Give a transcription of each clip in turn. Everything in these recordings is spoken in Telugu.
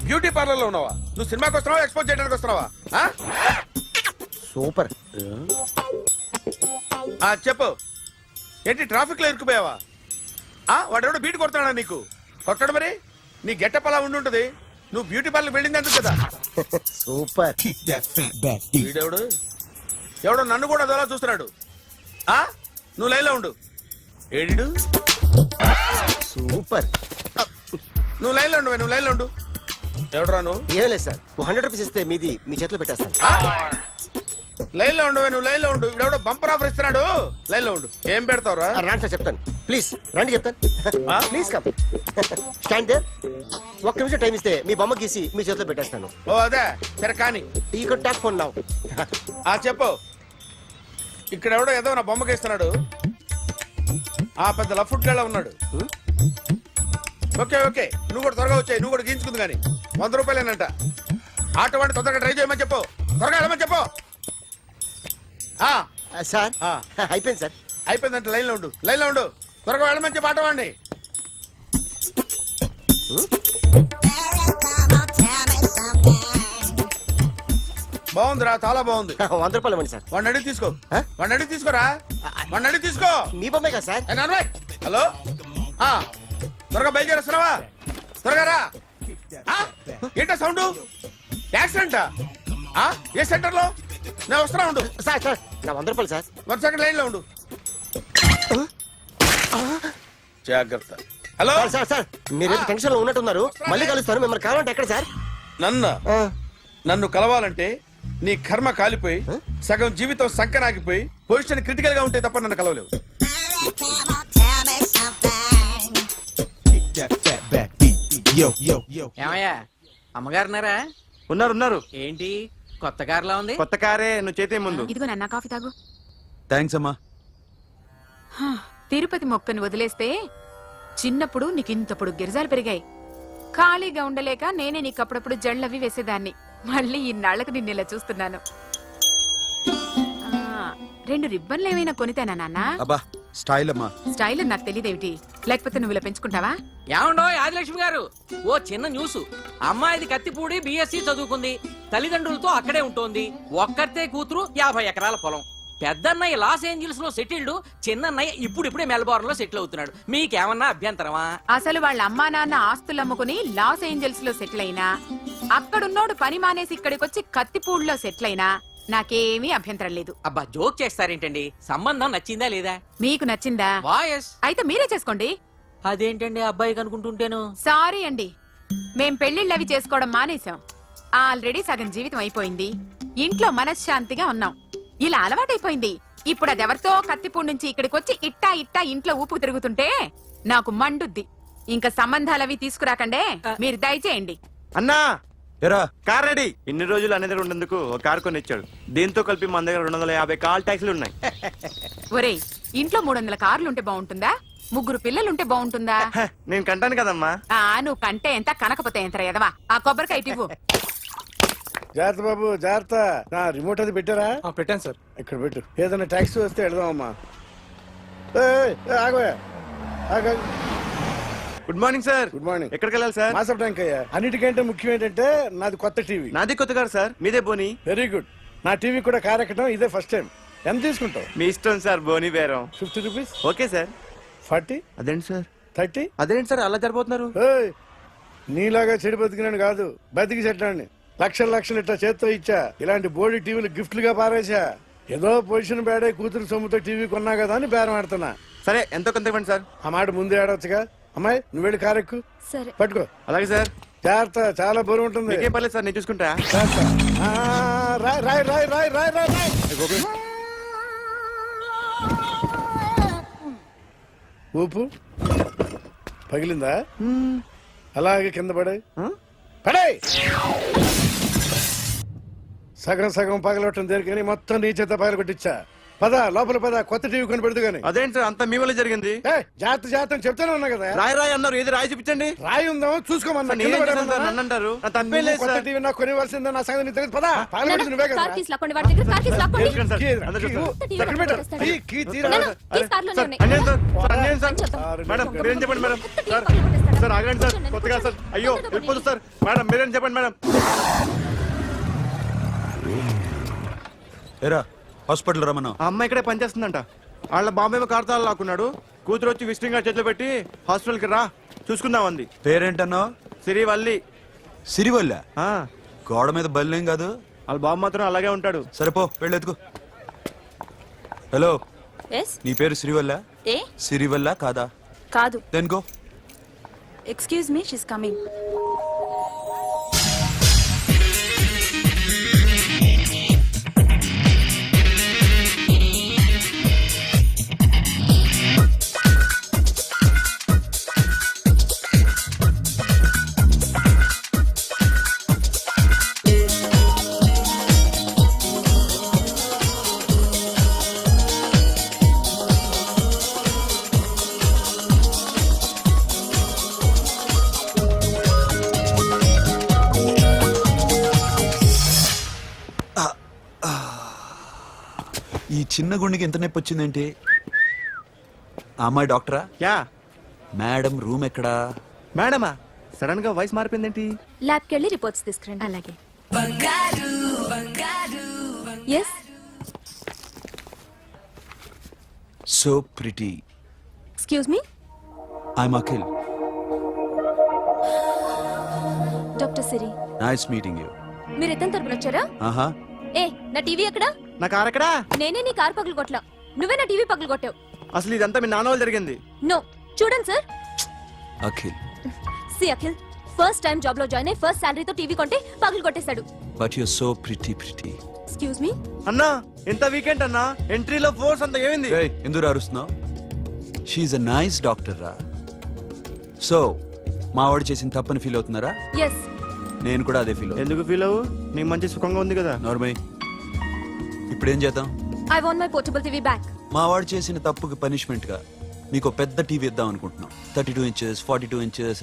బ్యూటీ పార్లర్ లో ఉన్నావా? నువ్వు సినిమాకి వస్తున్నావా, ఎక్స్పోజ్ చేయడానికి వస్తున్నావా? సూపర్. చెప్పు, ఏంటి ట్రాఫిక్ లో ఇరుక్కుపోయావా? వాడెవడో బీట్ కొడతాడా నీకు? కొట్టడు మరి. నీ గెట్టప్ అలా ఉండుంటది. నువ్వు బ్యూటీ పార్లర్ బిల్డింగ్ ఎందుకు కదా. సూపర్. వీడెవడు? ఎవడో నన్ను కూడా అదోలా చూస్తున్నాడు. నువ్వు లైన్లో ఉండు. ఏడు సూపర్. నువ్వు లైన్లో ఉండు, నువ్వు లైన్లో ఉండు. ఎవడరా నువ్వు? ఏం లేదు సార్, 100 రూపీస్ ఇస్తే మీది మీ చేతిలో పెట్టేస్తాను. లైన్లో ఉండు, నువ్వు లైన్లో ఉండు. ఇవిడెవడో బంపర్ ఆఫర్ ఇస్తున్నాడు. లైన్లో ఉండు. ఏం పెడతావురా? రాండి సార్, చెప్తాను. ప్లీజ్ రండి, చెప్తాను. Please come. Stand there. ఒక్క నిమిషం టైం ఇస్తే మీ బొమ్మ గీసి మీ చేతిలో పెట్టేస్తాను. ఓ అదే సరే కానీ. ఈ కుడ్ టాక్ ఫోన్ నౌ. చెప్పు. ఇక్కడ ఎవడో ఏదో నా బొమ్మకి ఇస్తున్నాడు. పెద్ద లఫుట్ గళ్ళ ఉన్నాడు. ఓకే ఓకే, నువ్వు కూడా త్వరగా వచ్చాయి. నువ్వు కూడా గీంచుకుంది కానీ 100 రూపాయలేనంట. ఆటో వాడిని తొందరగా ట్రై చేయమని చెప్పు. త్వరగా వెళ్ళమని చెప్పు. సార్ అయిపోయింది సార్. అయిపోయిందంటే లైన్లో ఉండు, లైన్లో ఉండు. త్వరగా వెళ్ళమని చెప్పు ఆటో వాడిని. బాగుందిరా, చాలా బాగుంది. 100 రూపాయలు ఇవ్వండి సార్. వాడిని అడిగి తీసుకో. వాడిని అడిగి తీసుకోరా. వాడిని అడిగి తీసుకో. మీ బొమ్మే కదా సార్. హలో, త్వరగా బయలుదేరేస్తున్నావా? త్వరగా రా. ఏంటా సౌండ్? యాక్సిడెంటా? ఏ సెంటర్ లో? నేను వస్తున్నా ఉండు. సార్ సార్ నా 100 రూపాయలు సార్. 1 సెకండ్ లైన్ లో ఉండు. జాగ్రత్త. Hello sir. సార్ మీరు టెన్షన్ లో ఉన్నట్టున్నారు. మళ్ళీ కలుస్తాను. మిమ్మల్ని కావాలంటే ఎక్కడ సార్? నన్ను కలవాలంటే నీ కర్మ కాలిపోయి సగం జీవితం సంకనాగిపోయి పొజిషన్ క్రిటికల్ గా ఉంటే తప్ప నన్ను కలవలేవు. ఏమయ్యా, అమ్మగారున్నారా? ఉన్నారు. ఏంటి కొత్త కారులా ఉంది? కొత్త కారే, నువ్వు చేతే ముందు. ఇదిగో నాన్న కాఫీ తాగు. థ్యాంక్స్ అమ్మా. తిరుపతి మొక్కను వదిలేస్తే చిన్నప్పుడు నీకు ఇంతప్పుడు గిరిజాలు పెరిగాయి. ఖాళీగా ఉండలేక నేనే నీకు అప్పుడప్పుడు జళ్ళవి వేసేదాన్ని. మళ్ళీ ఇన్నాళ్లకు నిన్ను ఇలా చూస్తున్నాను. 2 రిబ్బన్లు ఏమైనా కొనితేనా నాన్న? అబ్బా స్టైల్ అమ్మా. స్టైల్ నాకు తెలియదేమిటి? లేకపోతే నువ్వు ఇలా పెంచుకుంటావా? ఏమండో ఆదిలక్ష్మి గారు, ఓ చిన్న న్యూస్. అమ్మాయిది కత్తిపూడి బిఎస్సి చదువుకుంది. తల్లిదండ్రులతో అక్కడే ఉంటోంది. ఒక్కతే కూతురు, 50 ఎకరాల పొలం. పెద్దన్నయ్య లాస్ ఏంజల్స్ లో సెటిల్డ్, చిన్నన్నయ్య ఇప్పుడిప్పుడే మెల్బోర్న్ లో సెటిల్ అవుతున్నాడు. మీకేమన్నా అభ్యంతరమా? అసలు వాళ్ళ అమ్మా నాన్న ఆస్తులు అమ్ముకుని లాస్ ఏంజల్స్ లో సెటిల్ అయినా, అక్కడున్నోడు పని మానేసి ఇక్కడికొచ్చి కత్తిపూడిలో సెటిల్ అయినా నాకేమీ అభ్యంతరం లేదు. అబ్బా జోక్ చేస్తారేంటండి? సంబంధం నచ్చిందా లేదా? మీకు నచ్చిందా? వాయస్ అయితే మీరే చేసుకోండి. అదేంటండి అబ్బాయి అనుకుంటుంటేను? సారీ అండి, మేం పెళ్లిళ్ళవి చేసుకోవడం మానేశాం. ఆల్రెడీ సగం జీవితం అయిపోయింది. ఇంట్లో మనశ్శాంతిగా ఉన్నాం. ఇలా అలవాటైపోయింది. ఇప్పుడు అదెవరితో కత్తిపూడి నుంచి ఇక్కడికి వచ్చి ఇట్టా ఇంట్లో ఊపుకు తిరుగుతుంటే నాకు మండుద్ది. ఇంకా సంబంధాలవి తీసుకురాకండే, మీరు దయచేయండి. అన్నా ఎరా కార్ రెడీ. ఇన్ని రోజులు అనే దగ్గర ఉండేందుకు ఒక కార్ కొని ఇచ్చాడు. దీంతో కలిపి మన దగ్గర 250 కాల్ ట్యాక్సీలు ఉన్నాయి. ఒరేయ్, ఇంట్లో 300 కార్లుంటే బాగుంటుందా? 3 పిల్లలుంటే బాగుంటుందా? నేను కంటాను కదమ్మా. నువ్వు కంటే ఎంత కనకపోతే ఎంత ఎదవా. ఆ కొబ్బరికాయ ఇవ్వు. జాగ్రత్త బాబు, జాగ్రత్త. రిమోట్ అది పెట్టారా? పెట్టాను సార్. ఇక్కడ పెట్టు. ఏదైనా ట్యాక్సీ వస్తే వెళదామమ్మా. ఆగోయా. Good morning sir. Good morning. ఎక్కడికి వెళ్ళాలి సార్? మాసప్ ట్యాంక్ అయ్యా. అన్నిటికంటే ముఖ్యం ఏంటంటే నాది కొత్త టీవీ. నాది కొత్త కారు సార్, మీదే బోని. Very good. నా టీవీ కూడా కార్ ఎక్కడం ఇదే ఫస్ట్ టైం. ఎంత తీసుకుంటావు? మీ ఇష్టం సార్, బోని బేరం. 50 రూపీస్. Okay sir. 40. అదేంటి సార్? 30. అదేంటి సార్ అలా జరిపోతున్నారు? నీలాగా చెడు బతికినాను కాదు, బతికి చెట్టాన్ని. లక్షలు ఇట్లా చేత్తో ఇచ్చా. ఇలాంటి బోడి టీవీలు గిఫ్ట్లుగా పారేసా. ఏదో పొజిషన్ బేడే కూతురు సొమ్ముతో టీవీ కొన్నా కదా అని బేరం ఆడుతున్నా. సరే ఎంతో కొంత ఇవ్వండి సార్. ఆ మాట ముందే ఆడవచ్చుగా. అమ్మాయి నువ్వు వెళ్ళి కారు ఎక్కు. సరే పట్టుకో. అలాగే సార్. జాగ్రత్త, చాలా బరువు ఉంటుంది. ఏం పర్లేదు సార్, నేను చూసుకుంటా. రాయ్. ఊపు పగిలిందా? అలాగే కింద పడాయి. సగం పగలవటం దేనికని మొత్తం నీ చేత పగల కొట్టించా. పద లోపల పద, కొత్త టీవీ కొని పెడదు గానీ. అదేంటి సార్ అంత మీ వల్ల జరిగింది? జాగ్రత్త అని చెప్తానే ఉన్నా కదా. రాయి అన్నారు, ఏది రాయి చూపించండి. రాయి ఉందాం చూసుకోమన్నా. నేనేం చేశాను సార్? నన్ను అంటారు, నా తప్పేం లేదు కొత్త సార్. టీవీ నాకు కొనివ్వాల్సిందే, నా సంగతి నీకు తెలియదు. పద పాలన నువ్వే కదా. కార్ కీస్ లాక్కోండి, వాడి దగ్గర కార్ కీస్ లాక్కోండి. తెలుసు సార్, అందరూ చూస్తారు. ఎక్కడ పెట్టారు? కీ తీరా. నాన్న, కీస్ కార్లోనే సార్, ఉన్నాయి. అన్యాయం సార్, సార్, అన్యాయం సార్. సార్, మేడం మీరేం చెప్పండి మేడం. కొత్త సార్ టీవీ కొనిపెట్టేస్తారా? సార్ ఆగండి సార్, కూర్చోండి, కొత్తగా సార్. కూర్చోండి. అయ్యో కూర్చోండి. వెళ్ళిపోతుంది సార్. మేడం మీరేం చెప్పండి మేడం. ఏరా హాస్పిటల్ రమ్మన్నా. ఆ అమ్మాయి ఇక్కడే పనిచేస్తుందంట. వాళ్ళ బాంబేమో కార్తాలు లాక్కున్నాడు. కూతురు వచ్చి విజిటింగ్ కార్డ్ చేతిలో పెట్టి హాస్పిటల్కి రా చూసుకుందాం అంది. పేరేంటన్నావు? సిరివల్లి. సిరివల్ల. ఆ, గోడ మీద బల్లేం కాదు. వాళ్ళ బాబు మాత్రం అలాగే ఉంటాడు. సరిపో వెళ్ళెత్తుకు. Hello, Yes? నీ పేరు సిరివల్ల? ఏ? సిరివల్ల కాదా? కాదు. Then go. Excuse me, she's coming. ఈ చిన్న గుండెకి ఎంత నొప్పి వచ్చిందేంటి? ఆ అమ్మాయి డాక్టరా? యా మేడం రూమ్ ఎక్కడా? మేడమా, సడన్ గా వాయిస్ మారిపోయిందేంటి? ల్యాబ్కి వెళ్ళి రిపోర్ట్స్ తీసుకురండి. అలాగే. Yes. So pretty. Excuse me, I'm Akhil. Doctor Siri. Nice meeting you. మీరు ఎత్తని తరపున వచ్చారా? ఆహా, ఏ, నా టీవీ ఎక్కడా? నా కారు ఎక్కడా? నేనే నీ కార్ పగలు కొట్టలా, నువ్వే నా టీవీ పగలు కొట్టావు. అసలు ఇదంతా మీ నాన్న వాళ్ళు జరిగింది. నో, చూడండి sir. Akhil. See Akhil, first time job లో జాయిన్ అయ్యి ఫస్ట్ శాలరీతో టీవీ కొంటే పగలు కొట్టేశాడు. But you so pretty. Excuse me. అన్నా ఎంత వీకెండ్ అన్నా, ఎంట్రీలో ఫోర్స్ అంత ఏమైంది? ఏయ్, ఎందుకు అరుస్తున్నావు? షీఈ్ అ నైస్ డాక్టర్ రా. సో మా వాడు చేసిన తప్పని ఫీల్ అవుతున్నారా? ఎస్. నేను కూడా అదే ఫీల్ అవుతున్నా. ఎందుకు ఫీల్ అవ్వు, నీకు మంచి సుఖంగా ఉంది కదా. నార్మల్. ఇప్పుడేం చేద్దాం? I want my portable TV back. మా వాడు చేసిన తప్పుకి పనిష్మెంట్ గా మీకు పెద్ద టీవీ ఇద్దాం అనుకుంటున్నాం. 32 inches, 42 inches.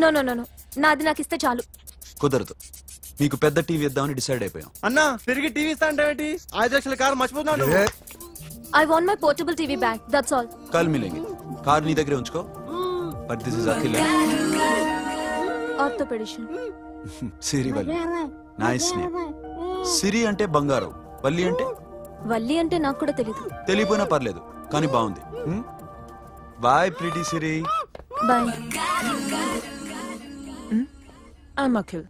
No no no no, నాది నాకు ఇస్తే చాలు. కుదరదు. మీకు పెద్ద టీవీ ఇద్దామని డిసైడ్ అయిపోయాం. అన్నా తిరిగి టీవీ ఇస్తా అంటే 5 లక్షల కారు మర్చిపోతున్నాడు. I want my portable TV back, that's all. కల్ మిలేంగే. కార్ నీ దగ్గరే ఉంచుకో. But this is Akhil. Orthopedician. Siri Valli. Nice name. Siri అంటే బంగారం, వల్లి అంటే? వల్లి అంటే నాకు కూడా తెలీదు. తెలియపోయినా పర్లేదు, కానీ బాగుంది. Bye pretty Siri. Bye. I'm Akhil.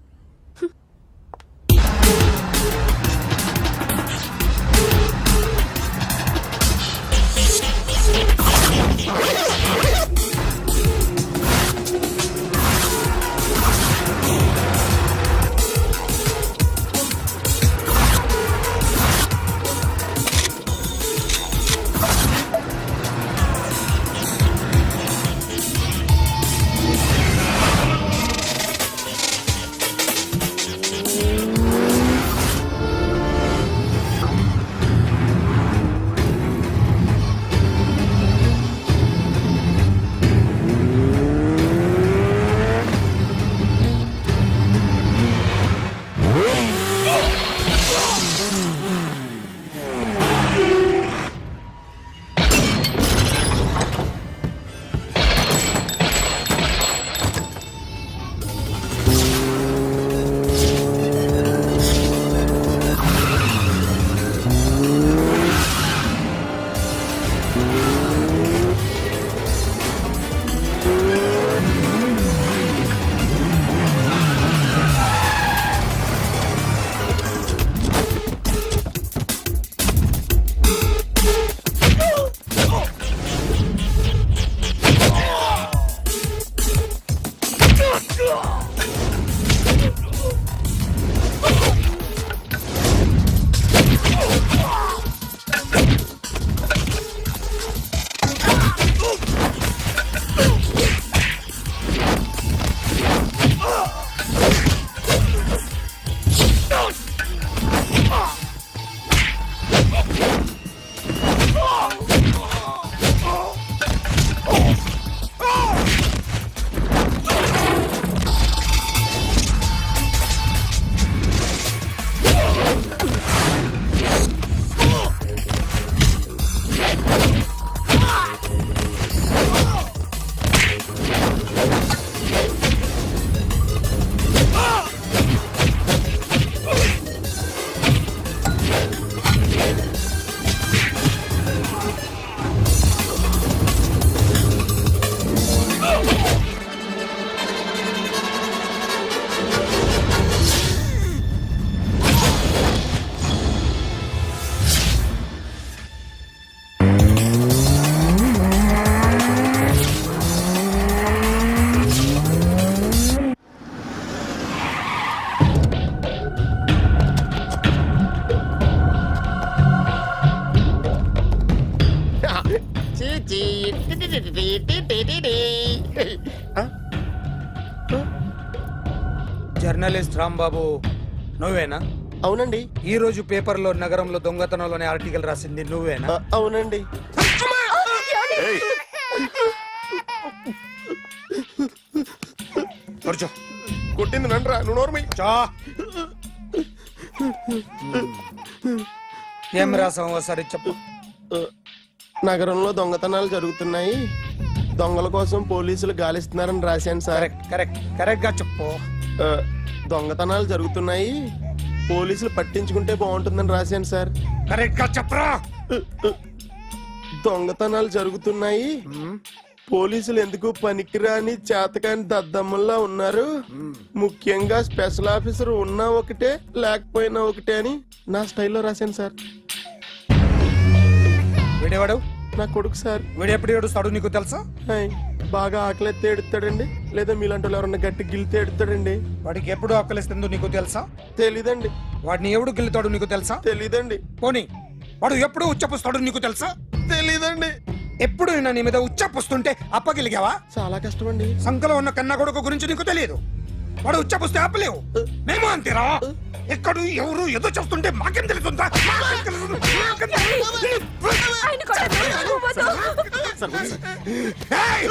Journalist Rambabu నువ్వేనా? అవునండి. ఈ రోజు పేపర్లో నగరంలో దొంగతనంలోనే ఆర్టికల్ రాసింది నువ్వేనా? అవునండి. కూర్చో. కొట్టింది నండ్రా, నువ్వు నోర్మి. చా. ఏం రాసావు ఒకసారి చెప్పు. నగరంలో దొంగతనాలు జరుగుతున్నాయి, దొంగల కోసం పోలీసులు గాలిస్తున్నారని రాశాను సార్. కరెక్ట్ గా చెప్పు. దొంగతనాలు జరుగుతున్నాయి, పోలీసులు పట్టించుకుంటే బాగుంటుందని రాశాను సార్. కరెక్ట్ గా చెప్పరా. దొంగతనాలు జరుగుతున్నాయి, పోలీసులు ఎందుకు పనికిరాని చేతకాని దద్దమ్మల్లా ఉన్నారు, ముఖ్యంగా స్పెషల్ ఆఫీసర్ ఉన్నా ఒకటే లేకపోయినా ఒకటే అని నా స్టైల్లో రాశాను సార్. వీడేవాడు? నా కొడుకు సార్. వీడు ఎప్పుడు ఏడుస్తాడు నీకు తెలుసా? హాయ్, బాగా ఆకలిస్తే ఎడుతాడండి, లేదా మీలాంటి వాళ్ళు ఎవరన్నా గట్టి గిల్లితే ఎడుతాడండి. వాడికి ఎప్పుడు ఆకలిస్తుందో నీకు తెలుసా? తెలీదండి. వాడిని ఎవడు గిల్లుతాడు నీకు తెలుసా? తెలీదండి. పోనీ వాడు ఎప్పుడు ఉచ్చపుస్తాడు నీకు తెలుసా? తెలీదండి. ఎప్పుడు నిన్న నీ మీద ఉచ్చపుస్తుంటే అప్పగిలిగావా? చాలా కష్టం అండి. సంకలో ఉన్న కన్న కొడుకు గురించి నీకు తెలియదు. వాడు ఉచ్చపుస్తే ఆపలేవు. మేము అంతేరా. ఎక్కడు ఎవరు ఏదో చెప్తుంటే మాకేం తెలుస్తుందా? ఏయ్!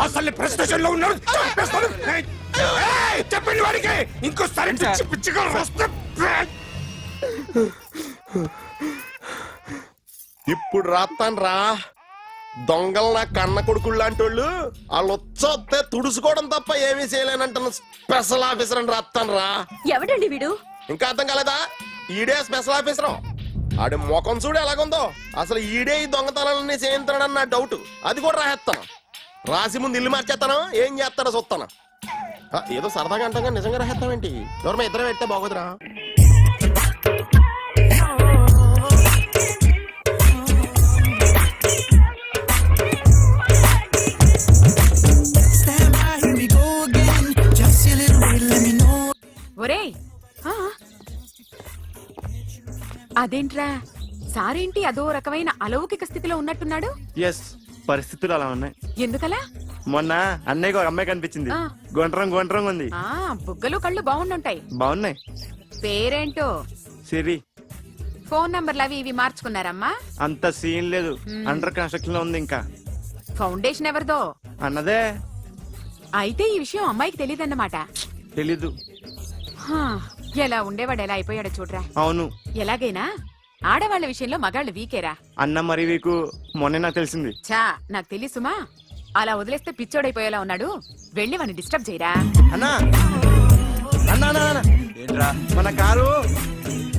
అసలు ప్రెస్ స్టేషన్ లో ఉన్నాడు. చంపేస్తాను. ఏయ్! చెప్పండి వాడికి ఇంకోసారి పిచ్చి పిచ్చిగా వస్తే ఇప్పుడు రాత్తాను రా. దొంగలు నా కన్న కొడుకులు లాంటి వాళ్ళు వాళ్ళు వచ్చొస్తే తుడుచుకోవడం తప్ప ఏమీ చేయలేనంటున్న స్పెషల్ ఆఫీసర్ అని రాత్తాను రా. ఎవడండి వీడు? ఇంకా అర్థం కాలేదా? ఈడే స్పెషల్ ఆఫీసర్. ఆడి ముఖం చూడు ఎలాగుందో. అసలు ఈడే ఈ దొంగతనాలన్నీ చేయించాడని నా డౌట్. అది కూడా రాసేస్తాను. రాసి ముందు ఇల్లు మార్చేస్తాను, ఏం చేస్తాడో చూస్తాను. ఏదో సరదాగా అంటాం, నిజంగా రాసేస్తామేంటి? ఎవరు మా ఇద్దరం పెడితే బాగోదురా. ఒరేయ్, ఆ? అదేంట్రా సారేంటి అదో రకమైన అలౌకిక స్థితిలో ఉన్నట్టున్నాడు? ఎస్, పరిస్థితులు అలా ఉన్నాయి. ఎందుకలా? మొన్న అన్నయ్యకు ఒక అమ్మాయి కనిపించింది. ఆ. గుండ్రం ఉంది. ఆ బుగ్గలు కళ్ళు బాగుండుంటాయి. బాగున్నాయి. పేరేంటో? సిరి. ఫోన్ నంబర్లు అవి ఇవి మార్చుకున్నారమ్మా? అంత సీన్ లేదు, అండర్ కన్స్ట్రక్షన్ లో ఉంది. ఇంకా ఫౌండేషన్ ఎవరిదో? అన్నదే. అయితే ఈ విషయం అమ్మాయికి తెలియదన్నమాట. తెలీదు. హా, ఎలా ఉండేవాడు ఎలా అయిపోయాడో చూడరా. అవును. ఎలాగైనా ఆడవాళ్ల విషయంలో మగాళ్ళు వీకేరా. అన్న మరి వీకు మొన్నే నాకు తెలిసింది. చా, నాకు తెలుసుమా. అలా వదిలేస్తే పిచ్చోడైపోయేలా ఉన్నాడు. వెళ్ళి వాడిని డిస్టర్బ్ చేయరా. అన్నా అన్నా ఏంట్రా? మన కారు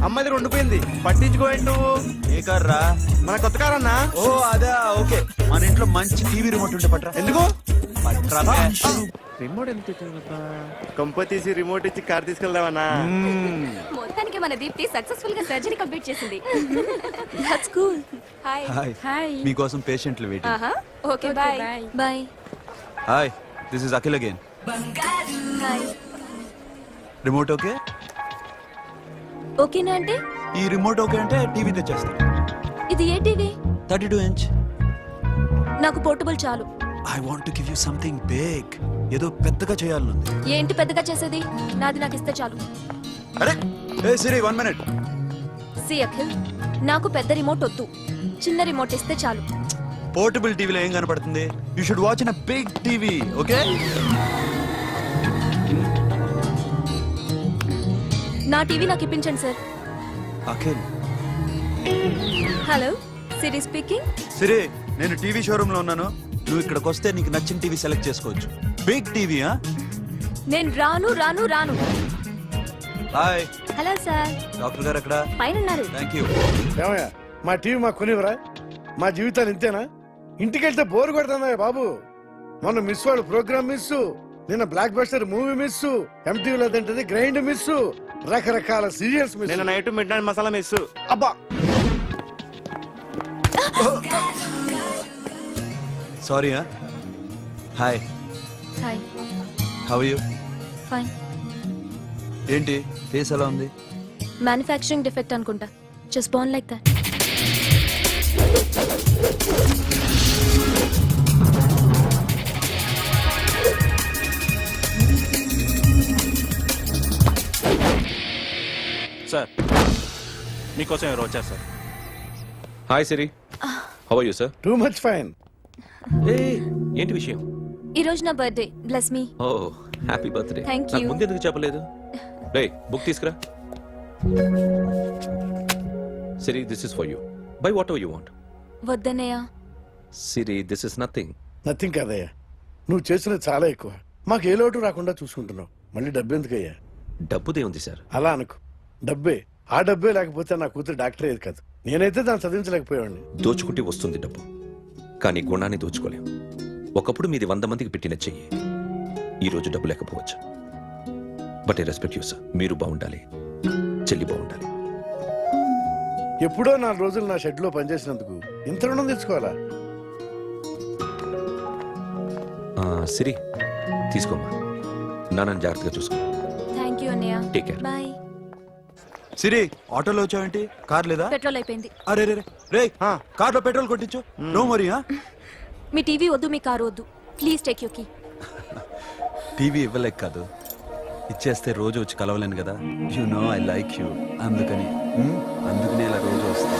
అమ్మాయి దగ్గర ఉండిపోయింది, పట్టించుకోండి నువ్వు. ఏ కార్ రా? మన కొత్త కారు అన్నా. ఓ అదా, ఓకే. మన ఇంట్లో మంచి టీవీ రిమోట్ ఉంటే పట్రా. ఎందుకు? పట్రా. రిమోట్ ఎంత కంప తీసి రిమోట్ ఇచ్చి కార్ తీసుకెళ్దామన్నా. మొత్తానికి మన దీప్తి సక్సెస్ఫుల్ గా సర్జరీ కంప్లీట్ చేసింది. That's cool. Hi. Hi. Hi. మీకోసం పేషెంట్లు వెయిటింగ్. ఆహా, okay bye. Bye. Hi, this is Akhil again. Hi. Remote okay? ఓకేనా అంటే? ఈ రిమోట్ ఓకే అంటే టీవీ తెచ్చేస్తా. ఇది ఏ టీవీ? 32 inch. నాకు పోర్టబుల్ చాలు. I want to give you something big. ఏదో పెద్దగా చేయాలనుంది. ఏంటి పెద్దగా చేసేది? నాది నాకు ఇస్తే చాలు. అరే ఏ సిరి, 1 minute. సి అఖిల్, నాకు పెద్ద రిమోట్ వద్దు, చిన్న రిమోట్ ఇస్తే చాలు. పోర్టబుల్ టీవీలో ఏం కనపడుతుంది? You should watch in a big TV, okay? నా టీవీ నాకు ఇప్పించండి sir. Akhil. Hello, Siri speaking. Siri, నేను టీవీ షోరూమ్ లో ఉన్నాను. నువ్వు ఇక్కడికి వస్తే నీకు నచ్చిన టీవీ సెలెక్ట్ చేసుకోవచ్చు. Big TV. నేను రాను రాను రాను. హాయ్. Hello sir. డాక్టర్ గారు ఎక్కడ? పైన ఉన్నారు. Thank you. ఏమయ్యా, మా టీవీ మాకు కొనివరా? మా జీవితాలు ఇంతేనా? ఇంటికెళ్తే బోరు కొడుతుందా బాబు? మొన్న మిస్ వాళ్ళు ప్రోగ్రామ్ మిస్, నిన్న బ్లాక్ బస్టర్ మూవీ మిస్, ఎంటీవీలో తింటది గ్రైండ్ మిస్, రకరకాల సీరియల్స్ మిస్. నేను night midnight masala miss. అబ్బా, sorry. Hi. Hi. How you? Fine. ఏంటి ఫేస్ ఎలా ఉంది? మ్యానుఫ్యాక్చరింగ్ డిఫెక్ట్ అనుకుంటా. Just born like that. Sir మీకోసం ఎవరు వచ్చారు సార్? Hi Siri how are you sir? Too much fine. ఏంటి విషయం? ఈ రోజు నా birthday, bless me. Oh happy birthday. Thank నాకు you. ముందు ఎందుకు చెప్పలేదు? రే బుక్ తీసుకురా. Siri this is for you. Buy whatever you want. వద్దన్నయ్య. Siri this is nothing. Nothing కాదయ్యా, నువ్వు చేసినది చాలా ఎక్కువ. మాకు ఏ లోటు రాకుండా చూసుకుంటున్నావు. మళ్ళీ డబ్బు ఎందుకయ్యా? డబ్బుదే ఉంది సార్. అలా అనుకు, డబ్బే. ఆ డబ్బే లేకపోతే నా కూతురు డాక్టర్ అయ్యేది కాదు. నేనైతే దాన్ని చదివించలేకపోయాడిని. దోచుకుంటే వస్తుంది డబ్బు, కానీ గుణాన్ని దోచుకోలేం. ఒకప్పుడు మీది 100 మందికి పెట్టిన చెయ్యి, ఈ రోజు డబ్బు లేకపోవచ్చు. But I respect you sir. మీరు బాగుండాలి, చెల్లి బాగుండాలి. ఎప్పుడో 4 రోజులు నా షెడ్ లో పనిచేసినందుకు ఇంత రుణం తెచ్చుకోవాలా? సిరి తీసుకోమ్మా, నాన్నని జాగ్రత్తగా చూసుకో. థ్యాంక్ యూ అన్నయ్య. Take care. బాయ్. సిరి ఆటోలో వచ్చావేంటి? కార్ లేదా? పెట్రోల్ అయిపోయింది. అరే రే రే కార్లో పెట్రోల్ కొట్టించు. నో మరి. మీ టీవీ వద్దు, మీ కారు వద్దు. Please take you key. TV ఇవ్వలేక కాదు, ఇచ్చేస్తే రోజు వచ్చి కలవలేను కదా. You know I like you. అందుకని అందుకని ఇలా రోజు వస్తా.